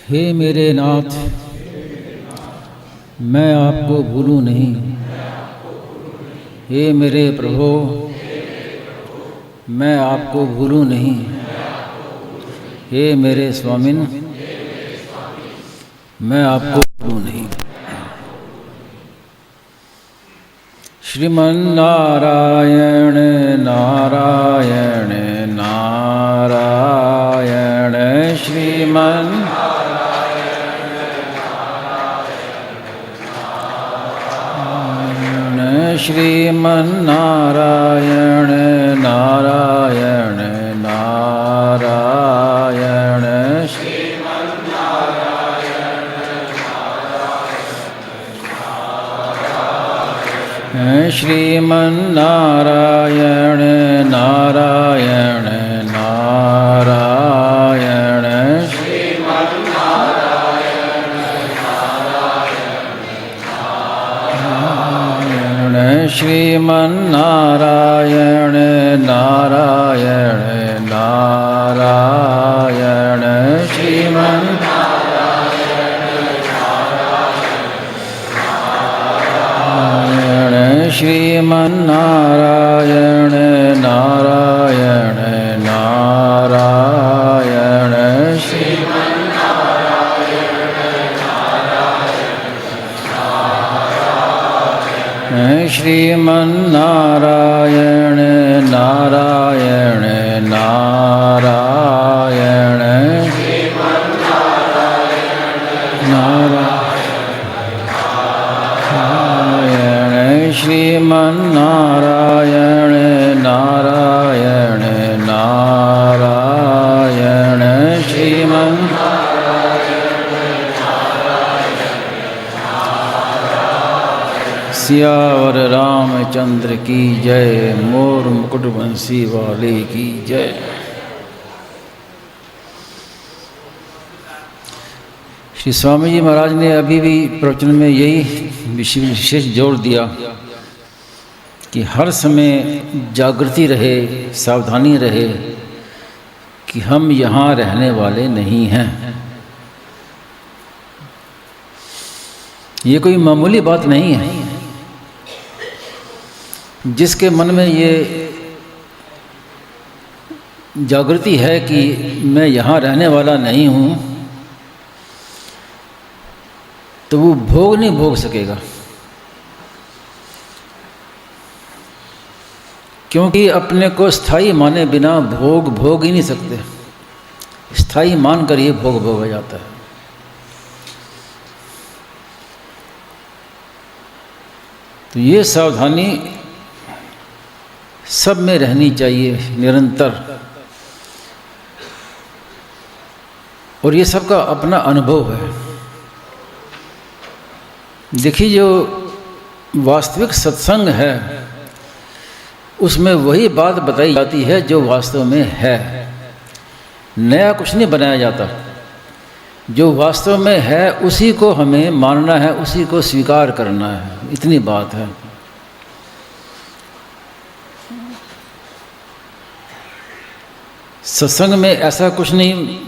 हे मेरे नाथ, मैं आपको भूलूं नहीं। हे मेरे प्रभु, मैं आपको भूलूं नहीं। हे मेरे स्वामिन, मैं आपको भूलूं नहीं। श्रीमन्नारायण नारायण नारायण श्रीमन्नारायण नारायण नारायण श्रीमन्नारायण नारायण नारायण श्रीमन्नारायण नारायण नारायण श्रीमन्नारायण नारायण नारायण श्रीमन्नारायण नारायण नारायण श्रीमन्नारायण नारायण नारायण सियावर रामचंद्र की जय। मोर मुकुट बंसी वाले की जय। श्री स्वामी जी महाराज ने अभी भी प्रवचन में यही विशेष जोर दिया कि हर समय जागृति रहे, सावधानी रहे कि हम यहाँ रहने वाले नहीं हैं। ये कोई मामूली बात नहीं है। जिसके मन में ये जागृति है कि मैं यहाँ रहने वाला नहीं हूँ, तो वो भोग नहीं भोग सकेगा, क्योंकि अपने को स्थायी माने बिना भोग ही नहीं सकते। स्थायी मान कर ये भोग भोगा जाता है। तो ये सावधानी सब में रहनी चाहिए निरंतर, और ये सबका अपना अनुभव है। देखिए, जो वास्तविक सत्संग है उसमें वही बात बताई जाती है जो वास्तव में है। नया कुछ नहीं बनाया जाता। जो वास्तव में है उसी को हमें मानना है, उसी को स्वीकार करना है। इतनी बात है। सत्संग में ऐसा कुछ नहीं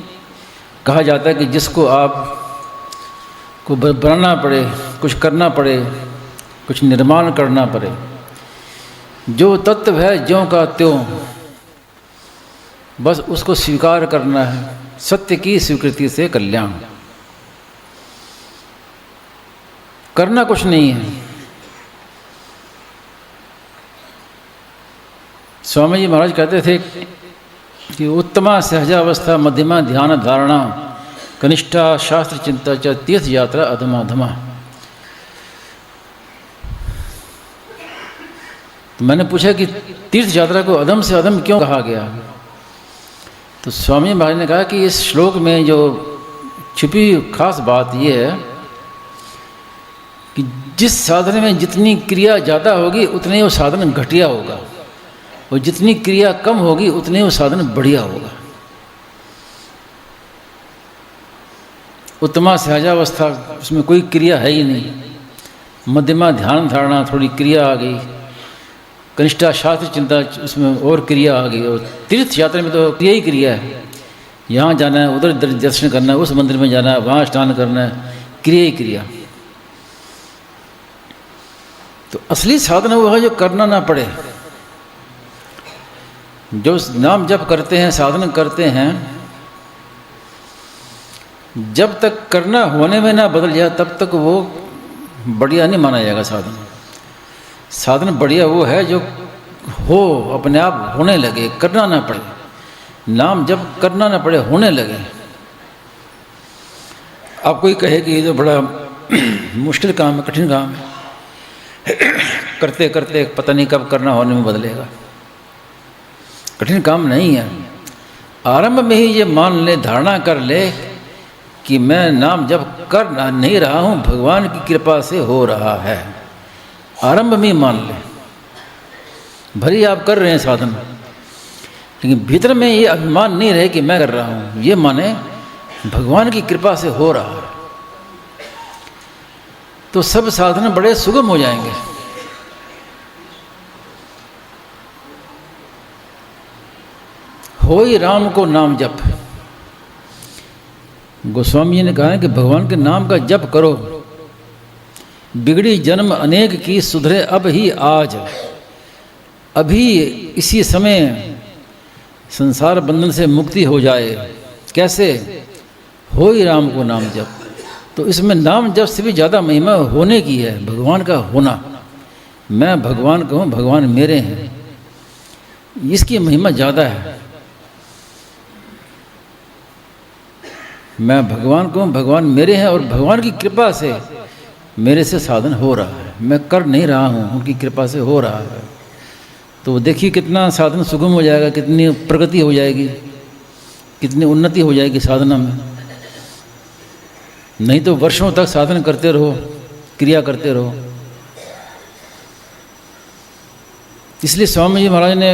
कहा जाता कि जिसको आप को बनाना पड़े, कुछ करना पड़े, कुछ निर्माण करना पड़े। जो तत्व है ज्यों का त्यों, बस उसको स्वीकार करना है। सत्य की स्वीकृति से कल्याण। करना कुछ नहीं है। स्वामी जी महाराज कहते थे कि उत्तमा सहजावस्था, मध्यमा ध्यान धारणा, कनिष्ठा शास्त्र चिंता च तीर्थ यात्रा अधमाधमा। तो मैंने पूछा कि तीर्थ यात्रा को अधम से अधम क्यों कहा गया? तो स्वामी महाराज ने कहा कि इस श्लोक में जो छिपी खास बात यह है कि जिस साधन में जितनी क्रिया ज़्यादा होगी उतने वो साधन घटिया होगा, और जितनी क्रिया कम होगी उतने वो साधन बढ़िया होगा। उत्तमा सहजावस्था, उसमें कोई क्रिया है ही नहीं। मध्यमा ध्यान धारणा, थोड़ी क्रिया आ गई। कनिष्ठा शास्त्र चिंता, उसमें और क्रिया आ गई। और तीर्थ यात्रा में तो क्रिया ही क्रिया है। यहाँ जाना है, उधर दर्शन करना है, उस मंदिर में जाना है, वहाँ स्नान करना है, क्रिया ही क्रिया। तो असली साधना वो है जो करना ना पड़े। जो नाम जप करते हैं, साधना करते हैं, जब तक करना होने में ना बदल जाए तब तक वो बढ़िया नहीं माना जाएगा साधन। साधन बढ़िया वो है जो हो, अपने आप होने लगे, करना ना पड़े। नाम जब करना ना पड़े, होने लगे। आप कोई कहे कि ये तो बड़ा मुश्किल काम है, कठिन काम है, करते करते पता नहीं कब करना होने में बदलेगा। कठिन काम नहीं है। आरंभ में ही ये मान ले, धारणा कर ले कि मैं नाम जब कर नहीं रहा हूँ, भगवान की कृपा से हो रहा है। आरंभ में ही मान ले। भले आप कर रहे हैं साधन, लेकिन भीतर में ये अभिमान नहीं रहे कि मैं कर रहा हूँ, ये माने भगवान की कृपा से हो रहा है। तो सब साधन बड़े सुगम हो जाएंगे। हो ही राम को नाम जप। गोस्वामी जी ने कहा है कि भगवान के नाम का जप करो, बिगड़ी जन्म अनेक की सुधरे अब ही आज। अभी इसी समय संसार बंधन से मुक्ति हो जाए। कैसे? हो ही राम को नाम जप। तो इसमें नाम जप से भी ज़्यादा महिमा होने की है, भगवान का होना। मैं भगवान का हूँ, भगवान मेरे हैं, इसकी महिमा ज़्यादा है। मैं भगवान को हूँ, भगवान मेरे हैं, और भगवान की कृपा से मेरे से साधन हो रहा है। मैं कर नहीं रहा हूँ, उनकी कृपा से हो रहा है। तो देखिए कितना साधन सुगम हो जाएगा, कितनी प्रगति हो जाएगी, कितनी उन्नति हो जाएगी साधना में। नहीं तो वर्षों तक साधन करते रहो, क्रिया करते रहो। इसलिए स्वामी जी महाराज ने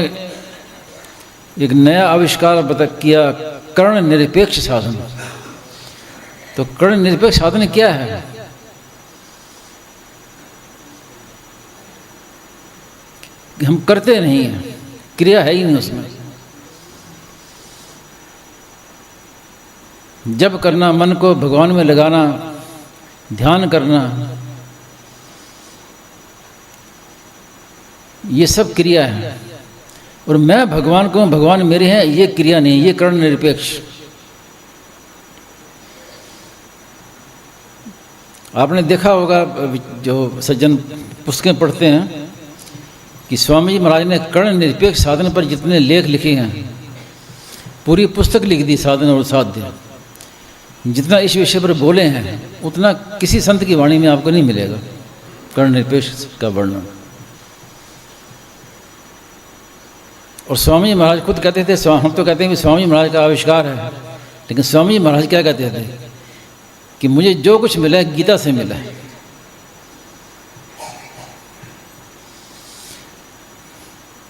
एक नया आविष्कार किया, कर्ण निरपेक्ष साधन। तो कर्ण निरपेक्ष साधन क्या है? हम करते नहीं हैं, क्रिया है ही नहीं उसमें। जब करना, मन को भगवान में लगाना, ध्यान करना, ये सब क्रिया है। और मैं भगवान को, भगवान मेरे हैं, ये क्रिया नहीं, ये कर्ण निरपेक्ष। आपने देखा होगा, जो सज्जन पुस्तकें पढ़ते हैं, कि स्वामी जी महाराज ने कर्ण निरपेक्ष साधन पर जितने लेख लिखे हैं, पूरी पुस्तक लिख दी साधन और साध्य। जितना इस विषय पर बोले हैं उतना किसी संत की वाणी में आपको नहीं मिलेगा कर्ण निरपेक्ष का वर्णन। और स्वामी जी महाराज खुद कहते थे, हम तो कहते हैं कि स्वामी महाराज का आविष्कार है, लेकिन स्वामी जी महाराज क्या कहते थे कि मुझे जो कुछ मिला है गीता से मिला है।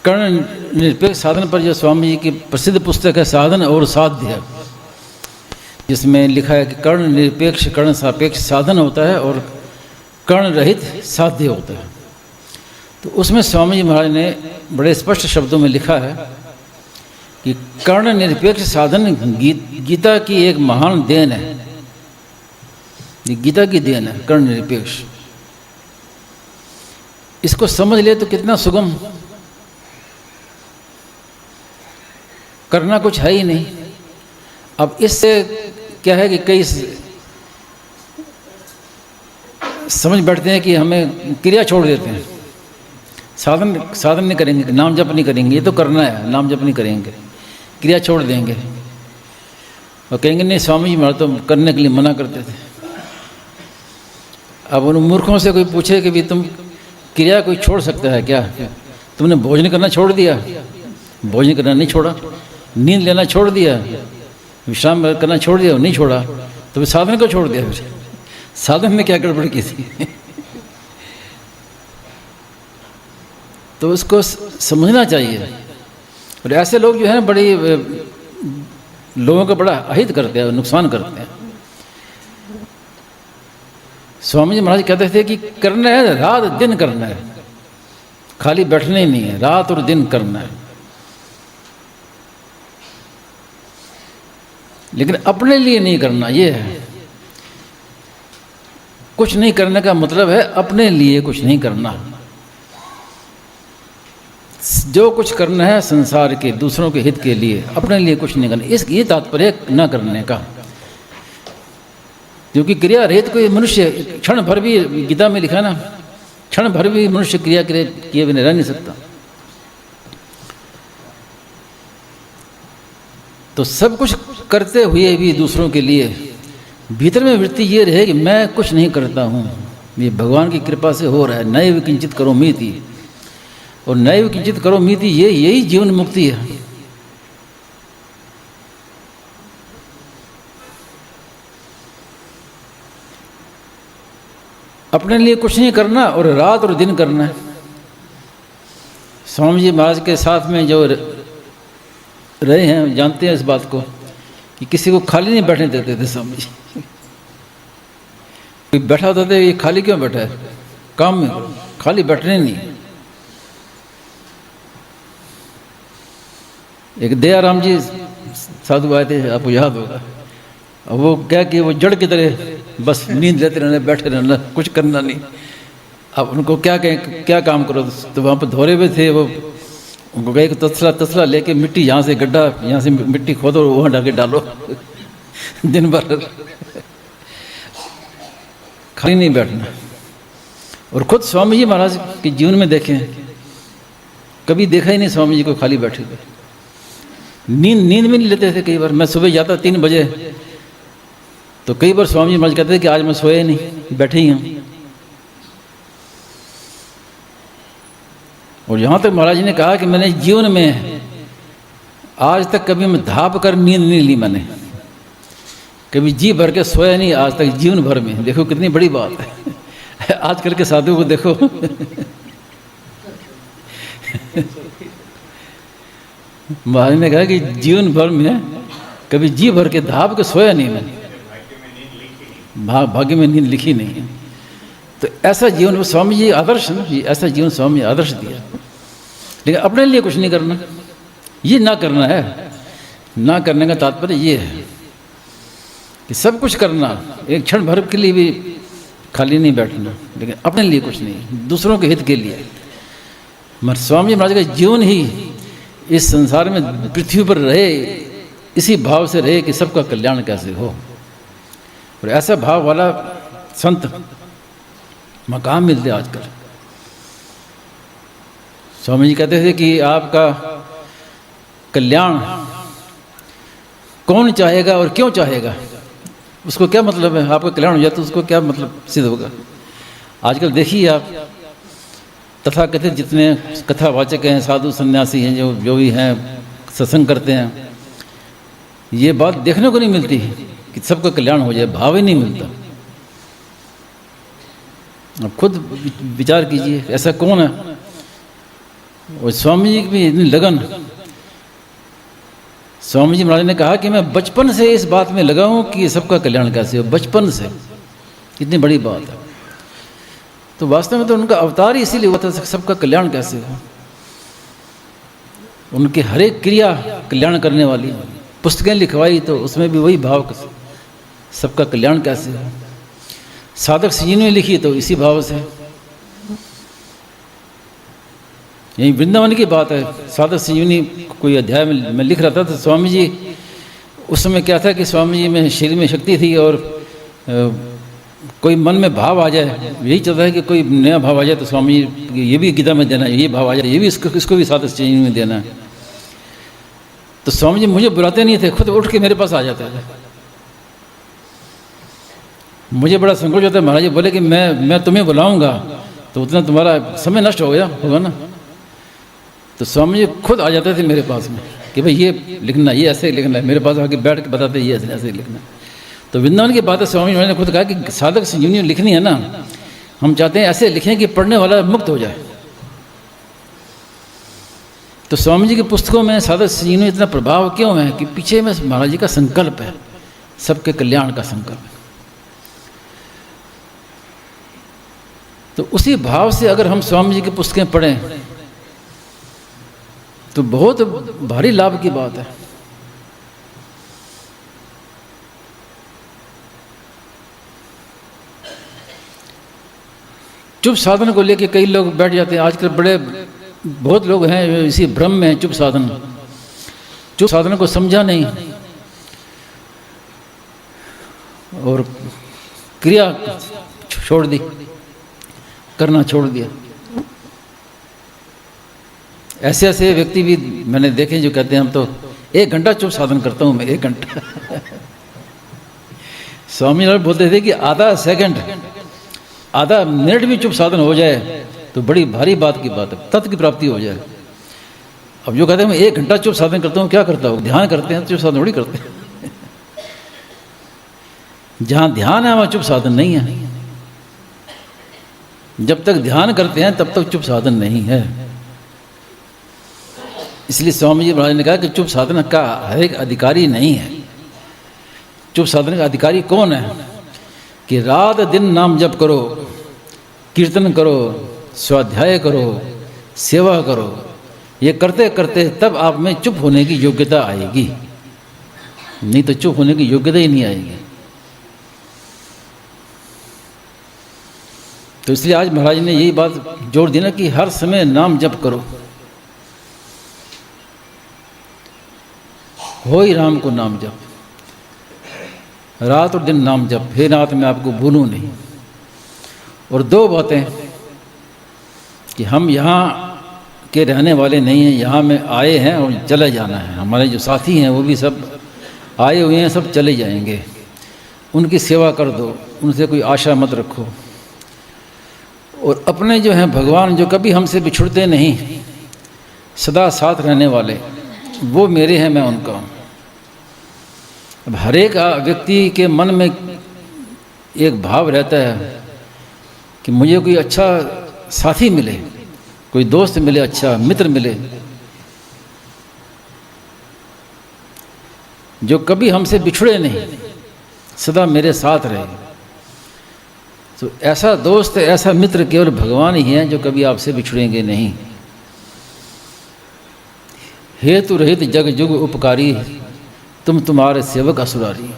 कर्ण निरपेक्ष साधन पर जो स्वामी जी की प्रसिद्ध पुस्तक है साधन और साध्य, जिसमें लिखा है कि कर्ण निरपेक्ष, कर्ण सापेक्ष साधन होता है और कर्ण रहित साध्य होता है। तो उसमें स्वामी जी महाराज ने बड़े स्पष्ट शब्दों में लिखा है कि कर्ण निरपेक्ष साधन गीता की एक महान देन है। ये गीता की देन है, कर्ण निरपेक्ष। इसको समझ ले तो कितना सुगम। करना कुछ है ही नहीं। अब इससे क्या है कि कई समझ बैठते हैं कि हमें क्रिया छोड़ देते हैं, साधन नहीं करेंगे, नाम जप नहीं करेंगे, ये तो करना है, नाम जप नहीं करेंगे, क्रिया छोड़ देंगे और कहेंगे नहीं स्वामी जी महाराज तो करने के लिए मना करते थे। अब उन मूर्खों से कोई पूछे कि भी तुम क्रिया कोई छोड़ सकता है क्या? तुमने भोजन करना छोड़ दिया? भोजन करना नहीं छोड़ा। नींद लेना छोड़ दिया? विश्राम करना छोड़ दिया? नहीं छोड़ा। तो फिर साधन को छोड़ दिया? फिर साधन में क्या गड़बड़ की थी? तो उसको समझना चाहिए। और ऐसे लोग जो है बड़ी लोगों का बड़ा अहित करते हैं, नुकसान करते हैं। स्वामी जी महाराज कहते थे कि करना है, रात दिन करना है, खाली बैठना ही नहीं है, रात और दिन करना है। लेकिन अपने लिए नहीं करना, ये है। कुछ नहीं करने का मतलब है अपने लिए कुछ नहीं करना। जो कुछ करना है संसार के, दूसरों के हित के लिए, अपने लिए कुछ नहीं करना। इस ये तात्पर्य न करने का, क्योंकि क्रिया रहित कोई मनुष्य क्षण भर भी, गीता में लिखा ना, क्षण भर भी मनुष्य क्रिया किए बिना रह नहीं सकता। तो सब कुछ करते हुए भी दूसरों के लिए भीतर में वृत्ति ये रहे कि मैं कुछ नहीं करता हूँ, ये भगवान की कृपा से हो रहा है। नैव किंचित करोमीति, और नैव किंचित करोमीति यही जीवन मुक्ति है। अपने लिए कुछ नहीं करना और रात और दिन करना है। स्वामी जी महाराज के साथ में जो रहे हैं जानते हैं इस बात को कि किसी को खाली नहीं बैठने देते थे स्वामी जी। कोई बैठा होता था, ये खाली क्यों बैठा है, काम में करो, खाली बैठने नहीं। एक दयाराम जी साधु आए थे, आपको याद होगा। अब वो क्या कि वो जड़ की तरह बस नींद लेते रहना, बैठे रहना, कुछ करना नहीं। अब उनको क्या कहें, क्या काम करो। तो वहाँ पर धोरे हुए थे, वो उनको कहे कि तसला लेके मिट्टी, यहाँ से गड्ढा, यहाँ से मिट्टी खोदो, वहाँ डाके डालो दिन भर, खाली नहीं बैठना। और खुद स्वामी जी महाराज के जीवन में देखें, कभी देखा ही नहीं स्वामी जी को खाली बैठे हुए। नींद में नहीं लेते थे। कई बार मैं सुबह जाता 3 बजे, तो कई बार स्वामी जी महाराज कहते थे कि आज मैं सोए नहीं, बैठे ही हूँ। और यहाँ तक महाराज जी ने कहा कि मैंने जीवन में आज तक कभी मैं धाप कर नींद नहीं ली, मैंने कभी जी भर के सोया नहीं आज तक जीवन भर में। देखो कितनी बड़ी बात है। आजकल के साधु को देखो महाराज ने कहा कि जीवन भर में कभी जी भर के धाप के सोया नहीं मैंने, भाग्य में नींद लिखी नहीं है। तो ऐसा जीवन स्वामी जी आदर्श ना, ये ऐसा जीवन स्वामी आदर्श दिया। लेकिन अपने लिए कुछ नहीं करना, ये ना करना है। ना करने का तात्पर्य ये है कि सब कुछ करना, एक क्षण भर के लिए भी खाली नहीं बैठना, लेकिन अपने लिए कुछ नहीं, दूसरों के हित के लिए। मगर स्वामी महाराज का जीवन ही इस संसार में, पृथ्वी पर रहे, इसी भाव से रहे कि सबका कल्याण कैसे हो। और ऐसा भाव वाला संत मकाम मिलते आजकल। स्वामी जी कहते थे कि आपका कल्याण कौन चाहेगा और क्यों चाहेगा, उसको क्या मतलब है। आपका कल्याण हो जाए तो उसको क्या मतलब सिद्ध होगा। आजकल देखिए आप, तथाकथित जितने कथावाचक हैं, साधु सन्यासी हैं, जो भी हैं, सत्संग करते हैं, ये बात देखने को नहीं मिलती कि सबका कल्याण हो जाए, भाव ही नहीं मिलता। अब खुद विचार कीजिए, ऐसा कौन है। और स्वामी जी की भी इतनी लगन। स्वामी जी महाराज ने कहा कि मैं बचपन से इस बात में लगा हूँ कि सबका कल्याण कैसे हो, बचपन से। कितनी बड़ी बात है। तो वास्तव में तो उनका अवतार ही इसीलिए हुआ था, सबका कल्याण कैसे हो। उनकी हर एक क्रिया कल्याण करने वाली। पुस्तकें लिखवाई तो उसमें भी वही भाव, सबका कल्याण कैसे हो। साधक संजीवनी लिखी तो इसी भाव से। यही वृंदावन की बात है। साधक संजीवनी कोई अध्याय में मैं लिख रहा था, तो स्वामी जी उस समय क्या था कि स्वामी जी में शरीर में शक्ति थी, और कोई मन में भाव आ जाए, यही चलता है कि कोई नया भाव आ जाए तो स्वामी जी ये भी गीता में देना है, ये भाव आ जाए, ये भी इसको भी साधक संजीवनी में देना है। तो स्वामी जी मुझे बुलाते नहीं थे, खुद उठ के मेरे पास आ जाते थे। मुझे बड़ा संकोच होता है। महाराज जी बोले कि मैं तुम्हें बुलाऊंगा तो उतना तुम्हारा समय नष्ट हो गया होगा ना। तो स्वामी जी खुद आ जाते थे मेरे पास में कि भाई ये लिखना, ये ऐसे लिखना है। मेरे पास आके बैठ के बताते ये ऐसे लिखना है। तो वृंदावन की बात है, स्वामी जी ने खुद कहा कि साधक संजीवनी लिखनी है ना, हम चाहते हैं ऐसे लिखें कि पढ़ने वाला मुक्त हो जाए। तो स्वामी जी की पुस्तकों में साधक संजीवनी इतना प्रभाव क्यों है कि पीछे में महाराज जी का संकल्प है, सबके कल्याण का संकल्प है। तो उसी भाव से अगर हम स्वामी जी की पुस्तकें पढ़ें तो बहुत भारी लाभ की बात है। चुप साधन को लेके कई लोग बैठ जाते हैं आजकल, बहुत लोग हैं इसी भ्रम में। चुप साधन को समझा नहीं और क्रिया छोड़ दी, करना छोड़ दिया। ऐसे व्यक्ति भी मैंने देखे जो कहते हैं हम तो 1 घंटा चुप साधन करता हूं मैं, 1 घंटा। स्वामी जी बोलते थे कि आधा सेकंड, आधा मिनट भी चुप साधन हो जाए तो बड़ी भारी बात की बात है, तत्व की प्राप्ति हो जाए। अब जो कहते हैं मैं 1 घंटा चुप साधन करता हूँ, क्या करता हूँ? ध्यान करते हैं, चुप साधन थोड़ी करते हैं। जहाँ ध्यान है वहाँ चुप साधन नहीं है। जब तक ध्यान करते हैं तब तक चुप साधन नहीं है। इसलिए स्वामी जी महाराज ने कहा कि चुप साधन का हर एक अधिकारी नहीं है। चुप साधन का अधिकारी कौन है? कि रात दिन नाम जप करो, कीर्तन करो, स्वाध्याय करो, सेवा करो। ये करते करते तब आप में चुप होने की योग्यता आएगी, नहीं तो चुप होने की योग्यता ही नहीं आएगी। तो इसलिए आज महाराज ने यही बात जोड़ दी ना कि हर समय नाम जप करो। हो ही राम को नाम जप, रात और दिन नाम जप, हे नाथ मैं आपको भूलूं नहीं। और 2 बातें कि हम यहाँ के रहने वाले नहीं हैं, यहाँ में आए हैं और चले जाना है। हमारे जो साथी हैं वो भी सब आए हुए हैं, सब चले जाएंगे। उनकी सेवा कर दो, उनसे कोई आशा मत रखो। और अपने जो हैं भगवान, जो कभी हमसे बिछुड़ते नहीं, सदा साथ रहने वाले, वो मेरे हैं, मैं उनका हूँ। अब हर एक व्यक्ति के मन में एक भाव रहता है कि मुझे कोई अच्छा साथी मिले, कोई दोस्त मिले, अच्छा मित्र मिले, जो कभी हमसे बिछुड़े नहीं, सदा मेरे साथ रहे। तो ऐसा दोस्त, ऐसा मित्र केवल भगवान ही हैं जो कभी आपसे बिछुड़ेंगे नहीं। हेतु रहित जग जुग उपकारी, तुम तुम्हारे सेवक असुरारी।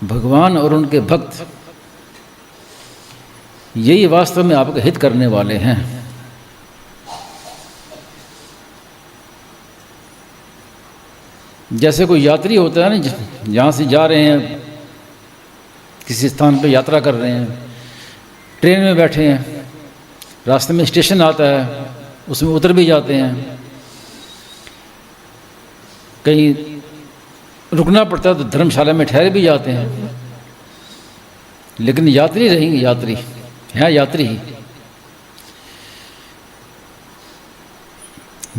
भगवान और उनके भक्त यही वास्तव में आपका हित करने वाले हैं। जैसे कोई यात्री होता है ना, जहाँ से जा रहे हैं, किसी स्थान पर यात्रा कर रहे हैं, ट्रेन में बैठे हैं, रास्ते में स्टेशन आता है, उसमें उतर भी जाते हैं, कहीं रुकना पड़ता है तो धर्मशाला में ठहर भी जाते हैं, लेकिन यात्री रहेंगे, यात्री हैं, यात्री ही।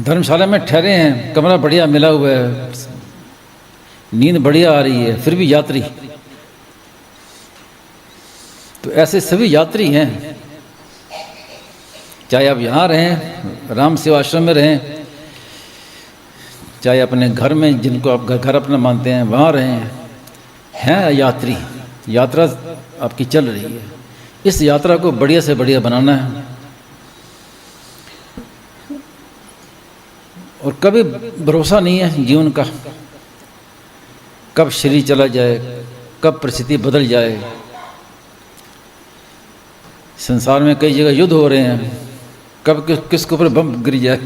धर्मशाला में ठहरे हैं, कमरा बढ़िया मिला हुआ है, नींद बढ़िया आ रही है, फिर भी यात्री। तो ऐसे सभी यात्री हैं, चाहे आप यहाँ रहें, राम सेवा आश्रम में रहें, चाहे अपने घर में, जिनको आप घर अपना मानते हैं, वहाँ रहें, हैं यात्री। यात्रा आपकी चल रही है, इस यात्रा को बढ़िया से बढ़िया बनाना है। और कभी भरोसा नहीं है जीवन का, कब शरीर चला जाए, कब परिस्थिति बदल जाए। संसार में कई जगह युद्ध हो रहे हैं, कब किसके ऊपर बम गिर जाए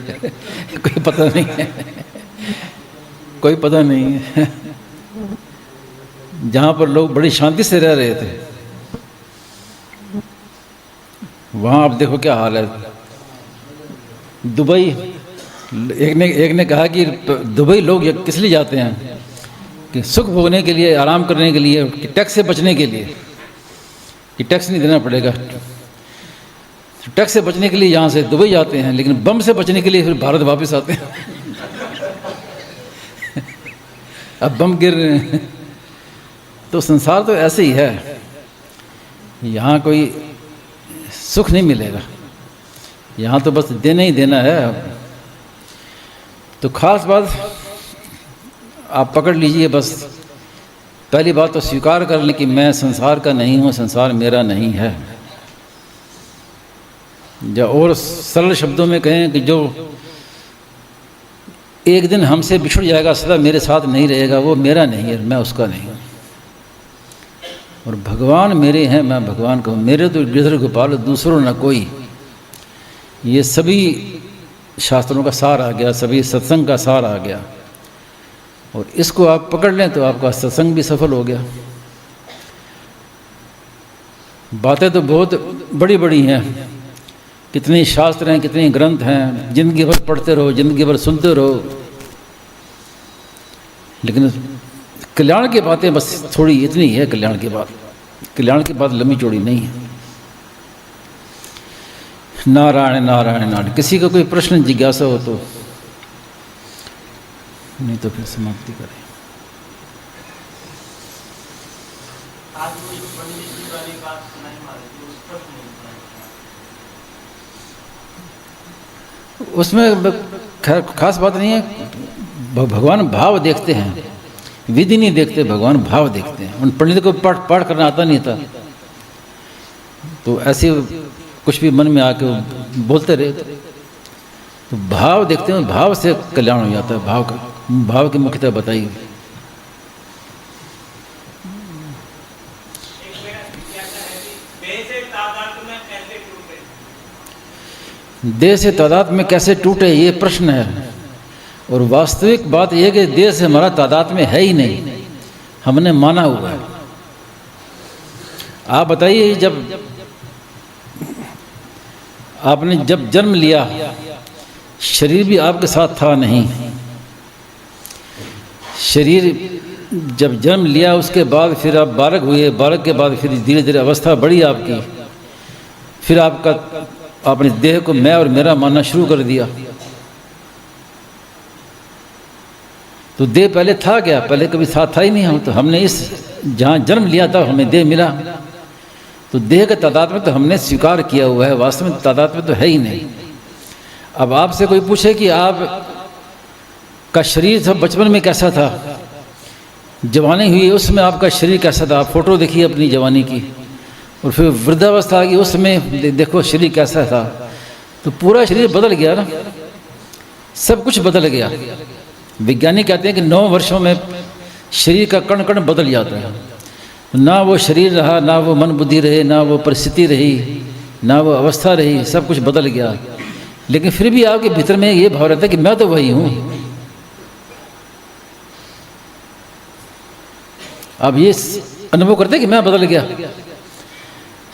कोई पता नहीं है, कोई पता नहीं है। जहाँ पर लोग बड़ी शांति से रह रहे थे, वहाँ आप देखो क्या हाल है। दुबई, एक ने कहा कि दुबई लोग किस लिए जाते हैं? कि सुख भोगने के लिए, आराम करने के लिए, कि टैक्स से बचने के लिए, कि टैक्स नहीं देना पड़ेगा। टैक्स से बचने के लिए यहाँ से दुबई जाते हैं, लेकिन बम से बचने के लिए फिर भारत वापस आते हैं। अब बम गिर रहे हैं। तो संसार तो ऐसे ही है, यहाँ कोई सुख नहीं मिलेगा, यहाँ तो बस देना ही देना है। तो खास बात आप पकड़ लीजिए, बस पहली बात तो स्वीकार कर लें कि मैं संसार का नहीं हूँ, संसार मेरा नहीं है। या और सरल शब्दों में कहें कि जो एक दिन हमसे बिछुड़ जाएगा, सदा मेरे साथ नहीं रहेगा, वो मेरा नहीं है, मैं उसका नहीं हूँ। और भगवान मेरे हैं, मैं भगवान का हूँ। मेरे तो गिरधर गोपाल दूसरों न कोई। ये सभी शास्त्रों का सार आ गया, सभी सत्संग का सार आ गया। और इसको आप पकड़ लें तो आपका सत्संग भी सफल हो गया। बातें तो बहुत बड़ी बड़ी हैं, कितने शास्त्र हैं, कितने ग्रंथ हैं, जिंदगी भर पढ़ते रहो, जिंदगी भर सुनते रहो, लेकिन कल्याण की बातें बस थोड़ी इतनी है। कल्याण की बात, कल्याण की बात लंबी चौड़ी नहीं है। नारायण नारायण नारायण। किसी का कोई प्रश्न जिज्ञासा हो तो, नहीं तो फिर समाप्ति करें। उसमें खास बात नहीं है। भगवान भाव देखते हैं, विधि नहीं देखते, भगवान भाव देखते हैं। उन पंडित को पाठ करना आता नहीं था, तो ऐसे कुछ भी मन में आके बोलते रहे। तो भाव देखते हैं, भाव से कल्याण हो जाता है। भाव की मुख्यता बताइए। देह से तादाद में कैसे टूटे, ये प्रश्न है। और वास्तविक बात यह कि देह से हमारा तादाद में है ही नहीं, हमने माना हुआ है। आप बताइए, जब आपने जब जन्म लिया, शरीर भी आपके साथ था नहीं। शरीर जब जन्म लिया, उसके बाद फिर आप बालक हुए, बालक के बाद फिर धीरे धीरे अवस्था बढ़ी आपकी, फिर आपने देह को मैं और मेरा मानना शुरू कर दिया। तो देह पहले था क्या? पहले कभी साथ था ही नहीं। हम तो हमने इस जहाँ जन्म लिया था हमें देह मिला, तो देह के तादाद में तो हमने स्वीकार किया हुआ है, वास्तव में तादाद में तो है ही नहीं। अब आपसे कोई पूछे कि आप का शरीर था बचपन में कैसा था, जवानी हुई उसमें आपका शरीर कैसा था, आप फोटो देखिए अपनी जवानी की, और फिर वृद्धावस्था आ गई उसमें देखो शरीर कैसा था, तो पूरा शरीर बदल गया ना, सब कुछ बदल गया। वैज्ञानिक कहते हैं कि 9 वर्षों में शरीर का कण कण बदल जाता है। ना वो शरीर रहा, ना वो मन बुद्धि रहे, ना वो परिस्थिति रही, ना वो अवस्था रही, सब कुछ बदल गया। लेकिन फिर भी आपके भीतर में ये भाव रहता है कि मैं तो वही हूँ। आप ये अनुभव करते हैं कि मैं बदल गया।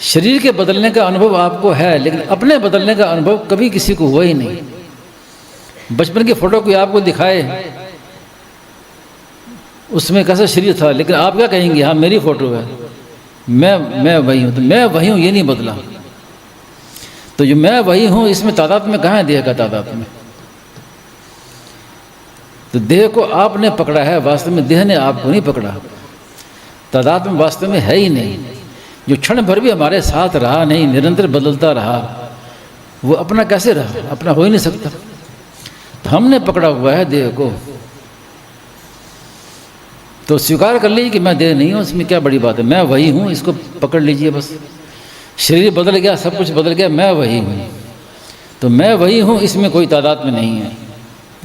शरीर के बदलने का अनुभव आपको है, लेकिन अपने बदलने का अनुभव कभी किसी को हुआ ही नहीं। बचपन की फोटो कोई आपको दिखाए, उसमें कैसा शरीर था, लेकिन आप क्या कहेंगे? हाँ मेरी फोटो है, मैं वही हूँ। तो मैं वही हूँ ये नहीं बदला। तो जो मैं वही हूँ, इसमें तादाद में कहाँ है देह का तादाद में? तो देह को आपने पकड़ा है, वास्तव में देह ने आपको नहीं पकड़ा। तादाद में वास्तव में है ही नहीं। जो क्षण भर भी हमारे साथ रहा नहीं, निरंतर बदलता रहा, वो अपना कैसे रहा? अपना हो ही नहीं सकता। तो हमने पकड़ा हुआ है देह को। तो स्वीकार कर लीजिए कि मैं देह नहीं हूँ, इसमें क्या बड़ी बात है? मैं वही हूँ, इसको पकड़ लीजिए बस। शरीर बदल गया, सब कुछ बदल गया, मैं वही हूँ। तो मैं वही हूँ, इसमें कोई तादाद में नहीं है।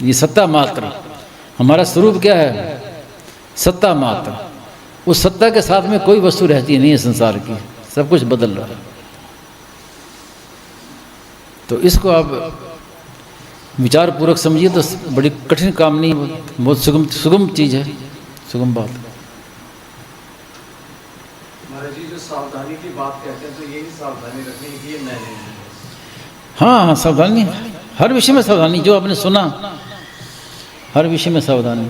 ये सत्ता मात्र। हमारा स्वरूप क्या है? सत्ता मात्र। उस सत्ता के साथ में कोई वस्तु रहती नहीं है संसार की, सब कुछ बदल रहा है। तो इसको आप विचार पूर्वक समझिए, तो बड़ी कठिन काम नहीं, बहुत सुगम चीज़ है, सुगम बात। महाराज जी जो सावधानी की बात कहते हैं, तो यही सावधानी रखनी है कि ये मैं नहीं हूं। हाँ, सावधानी, हर विषय में सावधानी। जो आपने सुना, हर विषय में सावधानी।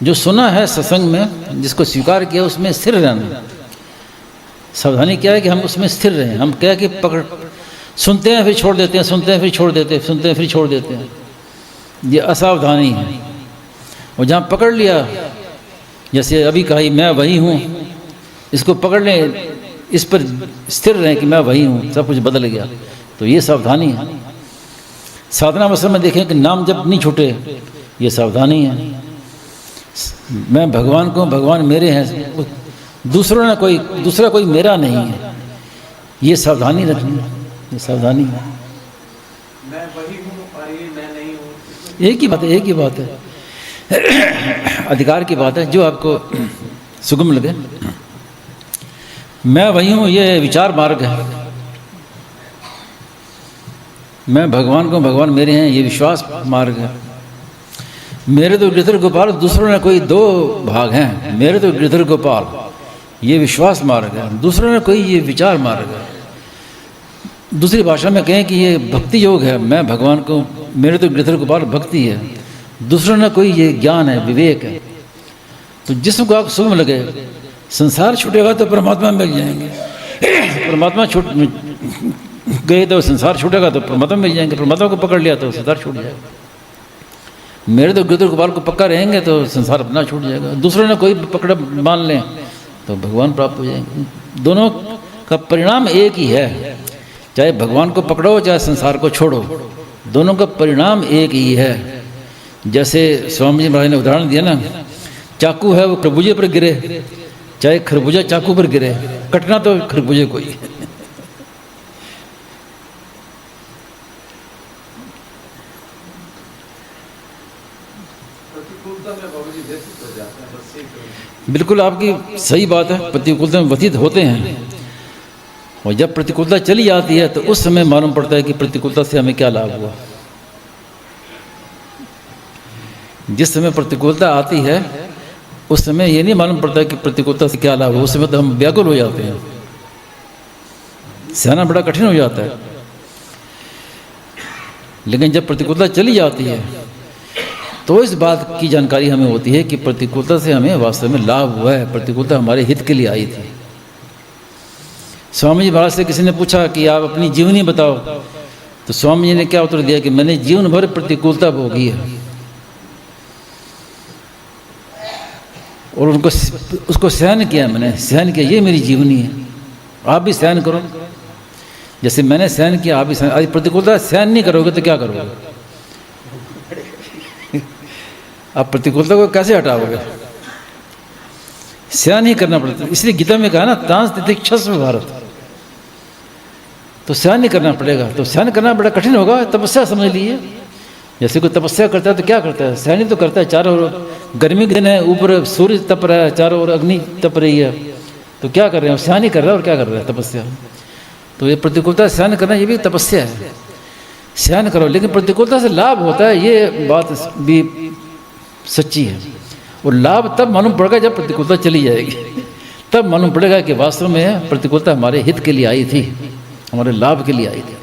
जो सुना है सत्संग में, जिसको स्वीकार किया, उसमें स्थिर रहना। सावधानी क्या है कि हम उसमें स्थिर रहें। हम क्या कि पकड़ सुनते हैं फिर छोड़ देते हैं, सुनते हैं फिर छोड़ देते हैं, सुनते हैं फिर छोड़ देते हैं, ये असावधानी है। और जहाँ पकड़ लिया, जैसे अभी कहा मैं वही हूँ, इसको पकड़ लें, इस पर स्थिर रहें कि मैं वही हूँ, सब कुछ बदल गया, तो ये सावधानी है। साधना अवसर में देखें कि नाम जब नहीं छूटे, ये सावधानी है। मैं भगवान को, भगवान मेरे हैं, दूसरा कोई मेरा नहीं है, ये सावधानी रखनी है, ये सावधानी है। मैं वही हूँ और ये मैं नहीं हूँ, एक ही बात है, एक ही बात है। अधिकार की बात है, जो आपको सुगम लगे। मैं वही हूँ, ये विचार मार्ग है। मैं भगवान को, भगवान मेरे हैं, ये विश्वास मार्ग है। मेरे तो गिरधर गोपाल, दूसरों ने कोई दो भाग हैं। मेरे तो गिरधर गोपाल ये विश्वास मार्ग है, दूसरों ने कोई ये विचार मार्ग है। दूसरी भाषा में कहें कि ये भक्ति योग है। मैं भगवान को, मेरे तो गिरधर गोपाल भक्ति है, दूसरों ने कोई ये ज्ञान है, विवेक है। तो जिसको आपको शुभ लगे, संसार छूटेगा तो परमात्मा मिल जाएंगे, परमात्मा छूट गए तो संसार छूटेगा तो परमात्मा मिल जाएंगे, परमात्मा को पकड़ लिया तो संसार छूट जाएगा। मेरे तो गिरधर गोपाल को पक्का रहेंगे तो संसार अपना छूट जाएगा। दूसरों ने कोई पकड़ मान लें तो भगवान प्राप्त हो जाएंगे। दोनों का परिणाम एक ही है, चाहे भगवान को पकड़ो चाहे संसार को छोड़ो, दोनों का परिणाम एक ही है। जैसे स्वामी जी महाराज ने उदाहरण दिया ना, चाकू है वो खरबूजे पर गिरे, चाहे खरबूजा चाकू पर गिरे, कटना तो खरबूजे को ही। बिल्कुल आपकी सही बात है, प्रतिकूलता में व्यतीत होते हैं, और जब प्रतिकूलता चली जाती है तो उस समय मालूम पड़ता है कि प्रतिकूलता से हमें क्या लाभ हुआ। जिस समय प्रतिकूलता आती है उस समय ये नहीं मालूम पड़ता कि प्रतिकूलता से क्या लाभ हुआ, उस समय तो हम व्याकुल हो जाते हैं, सहना बड़ा कठिन हो जाता है। लेकिन जब प्रतिकूलता चली जाती है तो इस बात की जानकारी हमें होती है कि प्रतिकूलता से हमें वास्तव में लाभ हुआ है, प्रतिकूलता हमारे हित के लिए आई थी। स्वामी जी महाराज से किसी ने पूछा कि आप अपनी जीवनी बताओ, तो स्वामी जी ने क्या उत्तर दिया कि मैंने जीवन भर प्रतिकूलता भोगी है, और उनको उसको सहन किया, मैंने सहन किया, ये मेरी जीवनी है। आप भी सहन करो, जैसे मैंने सहन किया आप भी सहन। यदि प्रतिकूलता सहन नहीं करोगे तो क्या करोगे? आप प्रतिकूलता को कैसे हटाओगे? सहन ही करना पड़ता है। इसलिए गीता में कहा ना, तांस तितिक्षस्व भारत, तो सहन नहीं करना पड़ेगा। तो सहन करना बड़ा कठिन होगा, तपस्या समझ लीजिए। जैसे कोई तपस्या करता है तो क्या करता है? सहन ही तो करता है। चारों ओर गर्मी के दिन है, ऊपर सूर्य तप रहा है, चारों ओर अग्नि तप रही है, तो क्या कर रहे हैं? सहन ही कर रहा है। और क्या कर रहा है? तपस्या। तो ये प्रतिकूलता सहन करना, ये भी तपस्या है। सहन करो, लेकिन प्रतिकूलता से लाभ होता है, ये बात भी सच्ची है। और लाभ तब मालूम पड़ेगा जब प्रतिकूलता चली जाएगी, तब मालूम पड़ेगा कि वास्तव में प्रतिकूलता हमारे हित के लिए आई थी, हमारे लाभ के लिए आई थी।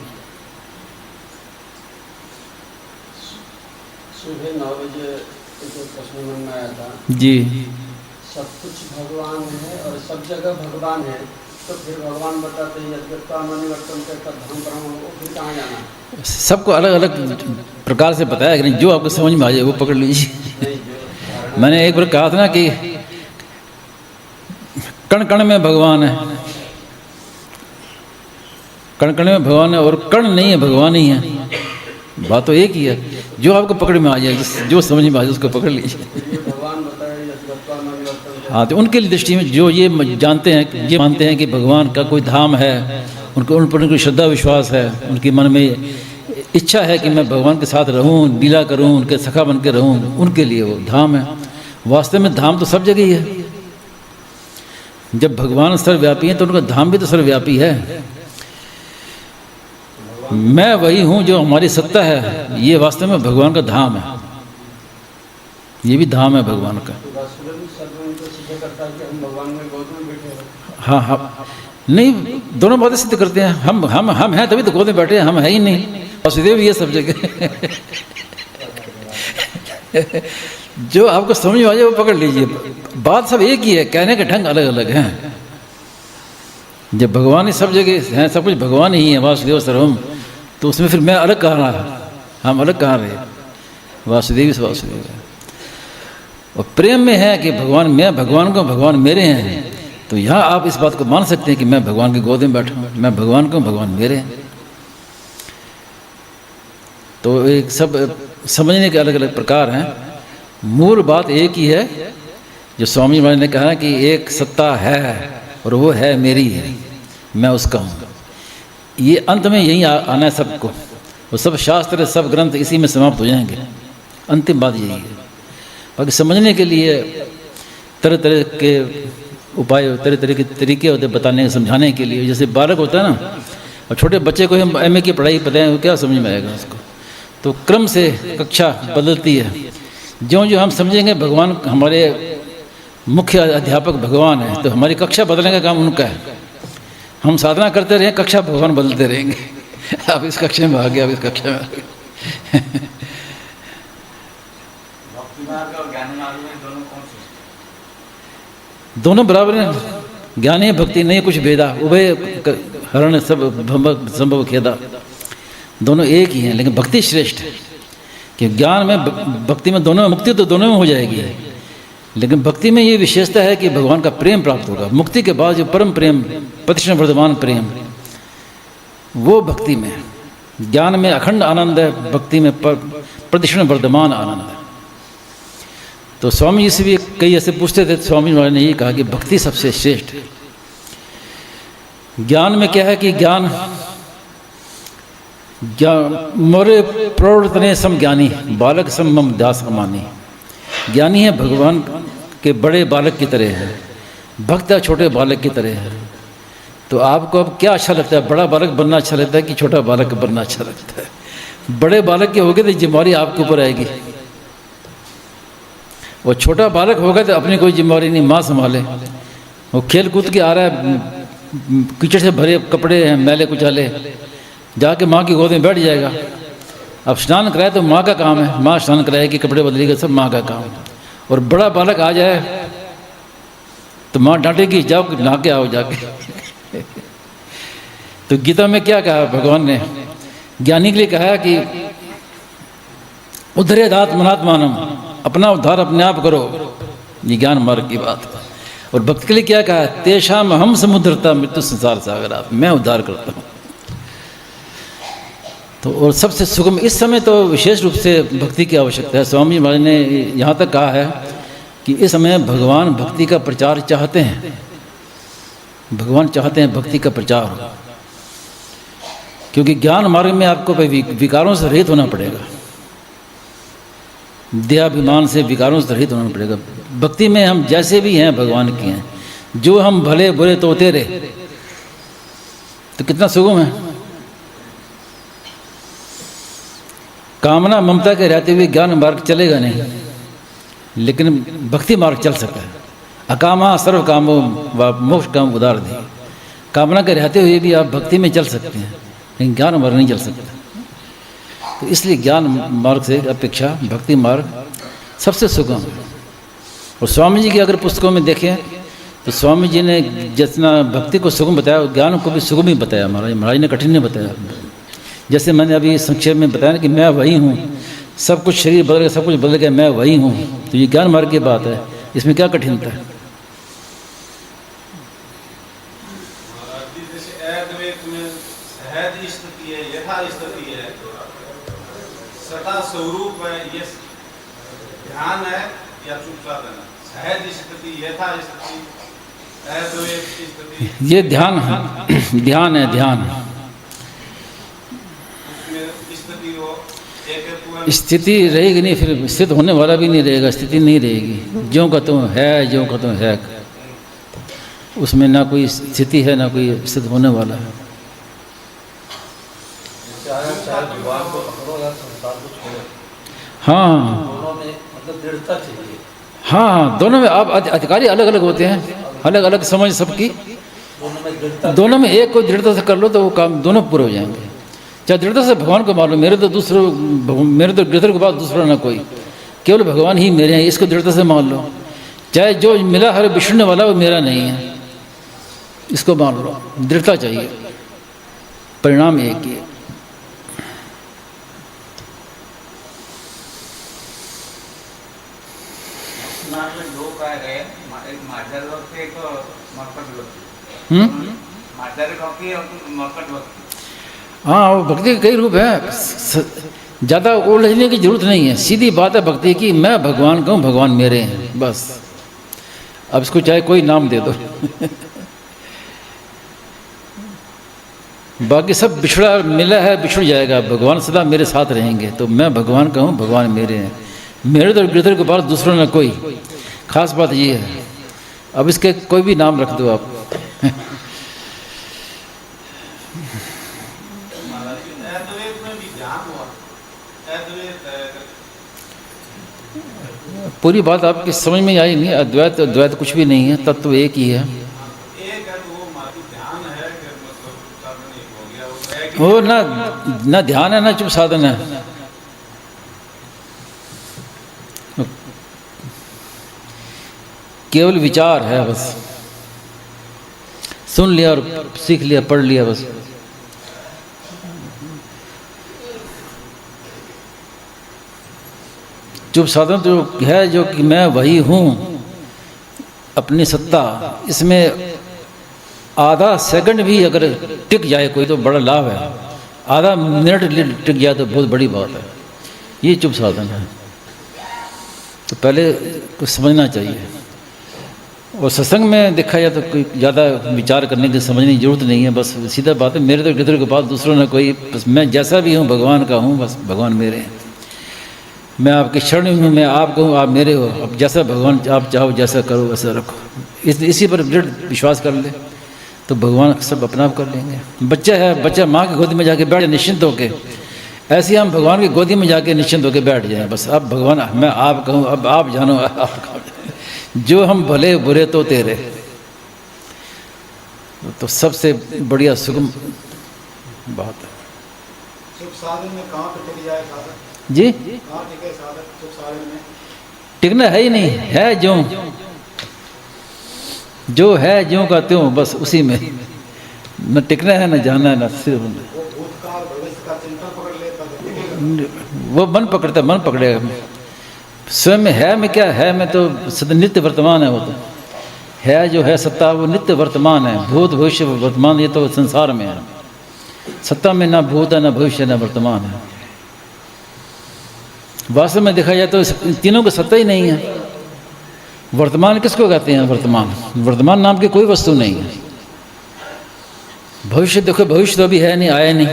सुबह 9 बजे एक प्रश्न मन में आया था जी, सब कुछ भगवान है और सब जगह भगवान है, तो फिर भगवान बताते हैं यद्यत्वामनिवर्तन का धर्म ब्रह्म, वो फिर कहाँ जाना? सबको अलग अलग प्रकार से बताया कि नहीं, जो आपको समझ में आ जाए वो पकड़ लीजिए। मैंने एक बार कहा था ना कि कण कण में भगवान है, कण कण में भगवान है, और कण नहीं है, भगवान ही है। बात तो एक ही है, जो आपको पकड़ में आ जाए, जो समझ में आ जाए उसको पकड़ लीजिए। भगवान बताए यद्यत्वामनिवर्तन। हाँ, तो उनके लिए दृष्टि में जो ये जानते हैं, ये मानते हैं कि भगवान का कोई धाम है, उनको उन पर उनकी श्रद्धा विश्वास है, उनके मन में इच्छा है कि मैं भगवान के साथ रहूं, लीला करूं, उनके सखा बन के रहूं, उनके लिए वो धाम है। वास्तव में धाम तो सब जगह ही है। जब भगवान सर्वव्यापी है तो उनका धाम भी तो सर्वव्यापी है। मैं वही हूं जो हमारी सत्ता है, ये वास्तव में भगवान का धाम है, ये भी धाम है भगवान का। हाँ हाँ, नहीं, दोनों बातें सिद्ध करते हैं। हम हैं तभी तो गोद में बैठे हैं, हम है ही नहीं। वासुदेव ये सब जगह जो आपको समझ में आ जाए वो पकड़ लीजिए। बात सब एक ही है, कहने के ढंग अलग अलग हैं। जब भगवान ही सब जगह हैं, सब कुछ भगवान ही है, वासुदेव सर्वम, तो उसमें फिर मैं अलग कहाँ रहा, हम अलग कहाँ रहे? वासुदेव से वासुदेव है। और प्रेम में है कि भगवान मैं भगवान को, भगवान मेरे हैं, तो यहाँ आप इस बात को मान सकते हैं कि मैं भगवान की गोद में बैठा हूँ, मैं भगवान को, भगवान मेरे हैं। तो एक सब समझने के अलग अलग प्रकार हैं, मूल बात एक ही है। जो स्वामी महाराज ने कहा कि एक सत्ता है और वो है मेरी है, मैं उसका हूँ। ये अंत में यही आना है सबको। वो सब शास्त्र, सब ग्रंथ इसी में समाप्त हो जाएंगे। अंतिम बात यही है। बाकी समझने के लिए तरह तरह के उपाय तरह के तरीके होते हैं बताने समझाने के लिए। जैसे बालक होता है ना, और छोटे बच्चे को हम एमए की पढ़ाई बताएं वो क्या समझ में आएगा उसको। तो क्रम से कक्षा बदलती है, ज्यों जो हम समझेंगे भगवान हमारे मुख्य अध्यापक भगवान है, तो हमारी कक्षा बदलने का काम उनका है। हम साधना करते रहें, कक्षा भगवान बदलते रहेंगे। अब इस कक्षा में आ गया, अब इस कक्षा में आ गया। भक्ति मार्ग और ज्ञान मार्ग में दोनों कौन से? दोनों बराबर हैं, ज्ञान है भक्ति नहीं, कुछ भेदा उभय हरण सब संभव खेदा, दोनों एक ही हैं। लेकिन भक्ति श्रेष्ठ है कि ज्ञान में भक्ति में दोनों में मुक्ति तो दोनों में हो जाएगी, लेकिन भक्ति में ये विशेषता है कि भगवान का प्रेम प्राप्त होगा। मुक्ति के बाद जो परम प्रेम, प्रतिक्षण वर्धमान प्रेम, वो भक्ति में। ज्ञान में अखंड आनंद है, भक्ति में प्रतिक्षण वर्धमान आनंद है। तो स्वामी जी से भी कई ऐसे पूछते थे, स्वामी महाराज ने ये कहा कि भक्ति सबसे श्रेष्ठ है। ज्ञान में क्या है कि ज्ञान मोरे प्रवर्तने सम ज्ञानी, बालक सम मम दास अमानी। ज्ञानी है भगवान के बड़े बालक की तरह है, भक्त है छोटे बालक की तरह है। तो आपको अब क्या अच्छा लगता है, बड़ा बालक बनना अच्छा लगता है कि छोटा बालक बनना अच्छा लगता है? बड़े बालक के होगे तो जिम्मेवारी आपके ऊपर आएगी, और छोटा बालक होगा तो अपनी कोई जिम्मेवारी नहीं, माँ संभाले। वो खेल कूद के आ रहा है, कीचड़ से भरे कपड़े हैं मैले कुचाले, जाके माँ की गोद में बैठ जाएगा। अब स्नान कराए तो माँ का काम है, माँ स्नान कराएगी, कपड़े बदलेगा, सब माँ का काम है। और बड़ा बालक आ जाए तो माँ डांटेगी, जाओ नहा के आओ जाके। तो गीता में क्या कहा भगवान ने ज्ञानी के लिए? कहा कि उद्धरेद आत्मनात्मानम, अपना उद्धार अपने आप करो, ये ज्ञान मार्ग की बात है। और भक्त के लिए क्या कहा? तेषाम हम समुद्रता मृत्यु संसार सागर, मैं उद्धार करता हूँ। तो और सबसे सुगम इस समय तो विशेष रूप से भक्ति की आवश्यकता है। स्वामी महाराज ने यहाँ तक कहा है कि इस समय भगवान भक्ति का प्रचार चाहते हैं, भगवान चाहते हैं भक्ति का प्रचार हो, क्योंकि ज्ञान मार्ग में आपको विकारों से रहित होना पड़ेगा, देहाभिमान से विकारों से रहित होना पड़ेगा। भक्ति में हम जैसे भी हैं भगवान के हैं, जो हम भले बुरे तोते रहे तो कितना सुगम है। कामना ममता के रहते हुए ज्ञान मार्ग चलेगा नहीं, लेकिन भक्ति मार्ग चल सकता है। अकामा सर्व कामो व मोक्ष काम उदार दी, कामना के रहते हुए भी आप भक्ति में चल सकते हैं, लेकिन ज्ञान मार्ग नहीं चल सकता। तो इसलिए ज्ञान मार्ग से अपेक्षा भक्ति मार्ग सबसे सुगम है। और स्वामी जी की अगर पुस्तकों में देखें तो स्वामी जी ने जितना भक्ति को सुगम बताया, ज्ञान को भी सुगम ही बताया। महाराज ने कठिन नहीं बताया। जैसे मैंने अभी संक्षेप में बताया ना कि मैं वही हूँ, सब कुछ शरीर बदल गया, सब कुछ बदल गया, मैं वही हूँ, तो ये ज्ञान मार्ग की बात है, इसमें क्या कठिनता है? सदा स्वरूप है, ये ध्यान है या चुपचाप है? सहज स्थिति, यथा स्थिति, अद्वैत स्थिति, ये ध्यान है, ध्यान है, ध्यान। स्थिति रहेगी नहीं, फिर स्थित होने वाला भी नहीं रहेगा, स्थिति नहीं रहेगी। ज्यों का तुम है, ज्यों का तुम है, उसमें ना कोई स्थिति है ना कोई स्थित होने वाला है। हाँ हाँ, दोनों में आप अधिकारी अलग अलग होते हैं, अलग अलग समझ सबकी, दोनों में एक को दृढ़ता से कर लो तो वो काम दोनों पूरे हो जाएंगे। चाहे दृढ़ता से भगवान को मान लो, मेरे तो दृढ़ता के बाद दूसरा ना कोई, केवल भगवान ही मेरे हैं, इसको दृढ़ता से मान लो। चाहे जो मिला हर विष्णु वाला वो मेरा नहीं है, इसको मान लो, दृढ़ता चाहिए, परिणाम एक ही है। हाँ, वो भक्ति के कई रूप हैं, ज़्यादा उलझने की जरूरत नहीं है। सीधी बात है भक्ति की, मैं भगवान का हूँ, भगवान मेरे हैं, बस। अब इसको चाहे कोई नाम दे दो। बाकी सब बिछड़ा मिला है, बिछड़ जाएगा, भगवान सदा मेरे साथ रहेंगे। तो मैं भगवान का हूँ, भगवान मेरे हैं, मेरे तो गिरधर के बाद दूसरों ने कोई। खास बात ये है अब इसके कोई भी नाम रख दो आप। महाराज जी, अद्वैत में भी ध्यान हुआ, अद्वैत पूरी बात आपकी समझ में आई नहीं। अद्वैत अद्वैत कुछ भी नहीं है, तत्व एक ही है। एक है तो वो मात्र ध्यान है कि मतलब साधन एक हो गया, वो है कि वो ना ध्यान है ना चुप साधन है। केवल विचार है बस, सुन लिया और सीख लिया, पढ़ लिया बस। चुप साधन तो है जो कि मैं वही हूँ, अपनी सत्ता, इसमें आधा सेकंड भी अगर टिक जाए कोई तो बड़ा लाभ है, आधा मिनट टिक जाए तो बहुत बड़ी बात है। ये चुप साधन है। तो पहले कुछ समझना चाहिए। और सत्संग में देखा जाए तो कोई ज़्यादा विचार करने की समझने की जरूरत नहीं है। बस सीधा बात है, मेरे तो गिदर के पास दूसरों ने कोई, बस मैं जैसा भी हूँ भगवान का हूँ, बस भगवान मेरे हैं। मैं आपके शरण में हूँ, मैं आपका हूँ, आप मेरे हो। अब जैसा भगवान आप चाहो जैसा करो वैसा रखो, इसी पर दृढ़ विश्वास कर ले तो भगवान सब अपना आप कर लेंगे। बच्चा है, बच्चा माँ की गोदी में जाके बैठ निश्चिंत होके, ऐसे हम भगवान की गोदी में जाके निश्चिंत होकर बैठ जाएं। बस अब भगवान मैं आप कहूँ, अब आप जानो, आप जो हम भले बुरे तो तेरे। तो सबसे बढ़िया सुगम बात है। सुख साधन में कहाँ पे टिक जाए साधन? जी कहाँ टिके साधन सुख साधन में? टिकना है ही नहीं, है जो है ज्यों का त्यों, बस उसी में न टिकना है न जाना है, न सिर्फ वो भूतकाल भविष्य का चिंतन पकड़ लेता है, टिकेगा। वो मन पकड़ता, मन पकड़ेगा। स्वयं में है में क्या है, में तो सदा नित्य वर्तमान है। वो तो है जो है सत्ता, वो नित्य वर्तमान है। भूत भविष्य वर्तमान ये तो संसार में है। सत्ता में ना भूत है, ना भविष्य, ना वर्तमान है। वास्तव में देखा जाए तो तीनों की सत्ता ही नहीं है। वर्तमान किसको कहते हैं? वर्तमान नाम की कोई वस्तु नहीं है। भविष्य देखो, भविष्य तो अभी है नहीं, आया नहीं।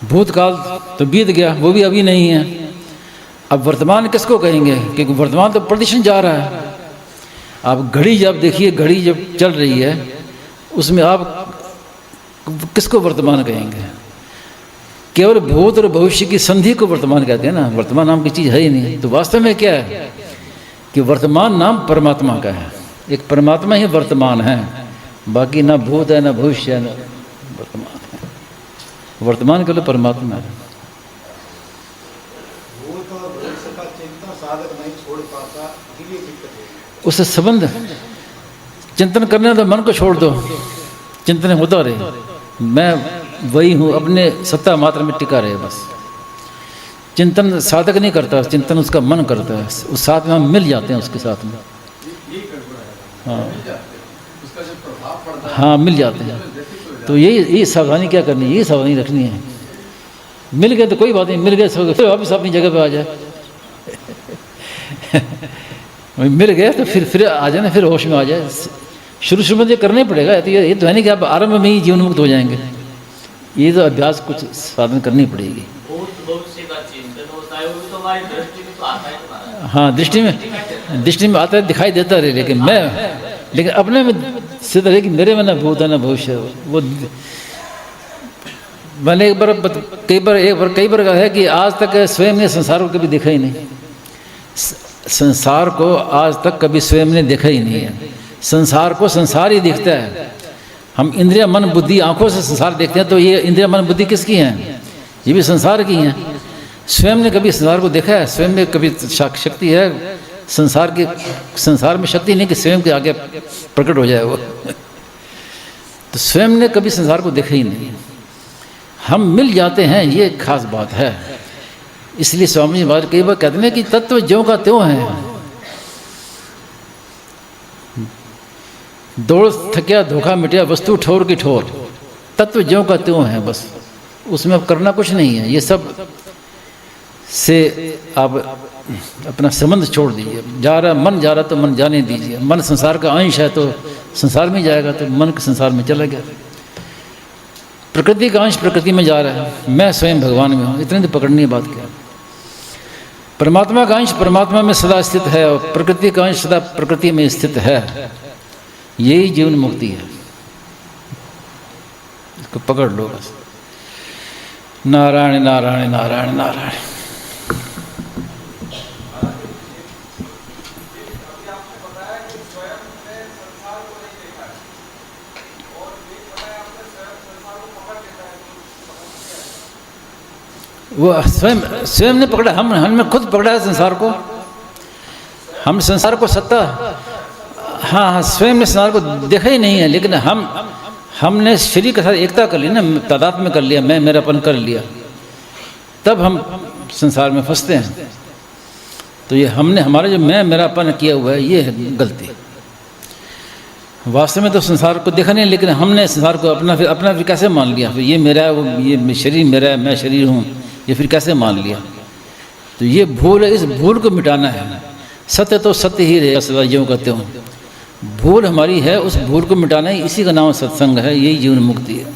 भूतकाल तो बीत गया, वो भी अभी नहीं है। अब वर्तमान किसको कहेंगे? क्योंकि वर्तमान तो प्रतिक्षण जा रहा है। आप घड़ी जब देखिए, घड़ी जब चल रही है, उसमें आप किसको वर्तमान कहेंगे? केवल भूत और भविष्य की संधि को वर्तमान कहते हैं ना। वर्तमान नाम की चीज़ है ही नहीं। तो वास्तव में क्या है कि वर्तमान नाम परमात्मा का है। एक परमात्मा ही वर्तमान है, बाकी ना भूत है, ना भविष्य है, ना वर्तमान है। वर्तमान केवल परमात्मा है। भूत और भविष्य का चिंतन साधक नहीं छोड़ पाता, ये दिक्कत है। उससे संबंध चिंतन करने तो मन को छोड़ दो, चिंतन होता रहे। मैं वही हूँ, अपने सत्ता मात्र में टिका रहे बस। चिंतन साधक नहीं करता, चिंतन उसका मन करता है। उस साथ में हम मिल जाते हैं, उसके साथ में। हाँ उसका जो प्रभाव पड़ता है, हाँ, मिल जाते हैं। तो यही सावधानी क्या करनी है, यही सावधानी रखनी है। मिल गए तो कोई बात नहीं, मिल गए फिर वापस अपनी जगह पे आ जाए। मिल गए तो फिर आ जाए ना, फिर होश में आ जाए। शुरू में ये करना ही पड़ेगा। तो ये तो है नहीं कि आप आरंभ में ही जीवन मुक्त हो जाएंगे। ये तो अभ्यास कुछ साधन करनी पड़ेगी। भविष्य का चिंतन होता है, वो भी तो हमारी दृष्टि में तो आता है तुम्हारा। हाँ, दृष्टि में आता है, दिखाई देता रहे, लेकिन अपने में सिद्ध रहे कि मेरे में ना भूत है ना भविष्य। वो मैंने कई बार कहा है कि आज तक स्वयं ने संसार को कभी देखा ही नहीं। संसार को आज तक कभी स्वयं ने देखा ही नहीं है। संसार को संसार ही दिखता है। हम इंद्रिया मन बुद्धि आंखों से संसार देखते हैं, तो ये इंद्रिया मन बुद्धि किसकी हैं? ये भी संसार की हैं। स्वयं ने कभी संसार को देखा है? स्वयं में कभी शक्ति है संसार में शक्ति नहीं कि स्वयं के आगे प्रकट हो जाए वो। तो स्वयं ने कभी संसार को देखा ही नहीं। हम मिल जाते हैं, ये खास बात है। इसलिए स्वामी जी महाराज कई बार कहते हैं कि तत्व ज्यों का त्यों है। दौड़ थकिया धोखा मिटिया वस्तु ठोर की ठोर। तत्व ज्यों का त्यों है, बस उसमें अब करना कुछ नहीं है। ये सब से आप अपना संबंध छोड़ दीजिए। मन जा रहा तो मन जाने दीजिए। मन संसार का अंश है तो संसार में जाएगा, तो मन के संसार में चला गया। प्रकृति का अंश प्रकृति में जा रहा है, मैं स्वयं भगवान में हूँ। इतने तो पकड़नी बात क्या। परमात्मा का अंश परमात्मा में सदा स्थित है और प्रकृति का अंश सदा प्रकृति में स्थित है। यही जीवन मुक्ति है, इसको पकड़ लो बस। नारायण नारायण नारायण नारायण। वो स्वयं ने पकड़ा, हमने खुद पकड़ा है संसार को। हम संसार को सत्ता, हाँ स्वयं ने संसार को देखा ही नहीं है, लेकिन हमने शरीर के साथ एकता कर ली ना, तादात्म्य कर लिया, मैं मेरापन कर लिया, तब हम संसार में फंसते हैं। तो ये हमने हमारा जो मैं मेरापन किया हुआ है, ये है गलती। वास्तव में तो संसार को देखा नहीं, लेकिन हमने संसार को अपना फिर कैसे मान लिया? फिर ये मेरा है, वो ये शरीर मेरा है, मैं शरीर हूँ, ये फिर कैसे मान लिया? तो ये भूल है, इस भूल को मिटाना है। सत्य तो सत्य ही रहेगा सदा, यूँ कहते हो। भूल हमारी है, उस भूल को मिटाना है, इसी का नाम सत्संग है, यही जीवन मुक्ति है।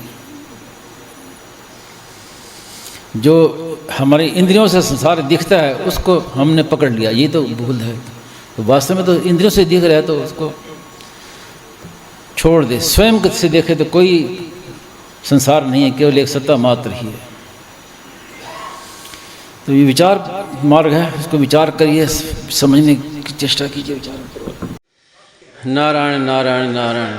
जो हमारी इंद्रियों से संसार दिखता है, उसको हमने पकड़ लिया, ये तो भूल है। तो वास्तव में तो इंद्रियों से दिख रहा है, तो उसको छोड़ दे। स्वयं से देखे तो कोई संसार नहीं है, केवल एक सत्ता मात्र ही है। तो ये विचार मार्ग है, इसको विचार करिए, समझने की चेष्टा कीजिए, विचार। नारायण नारायण नारायण।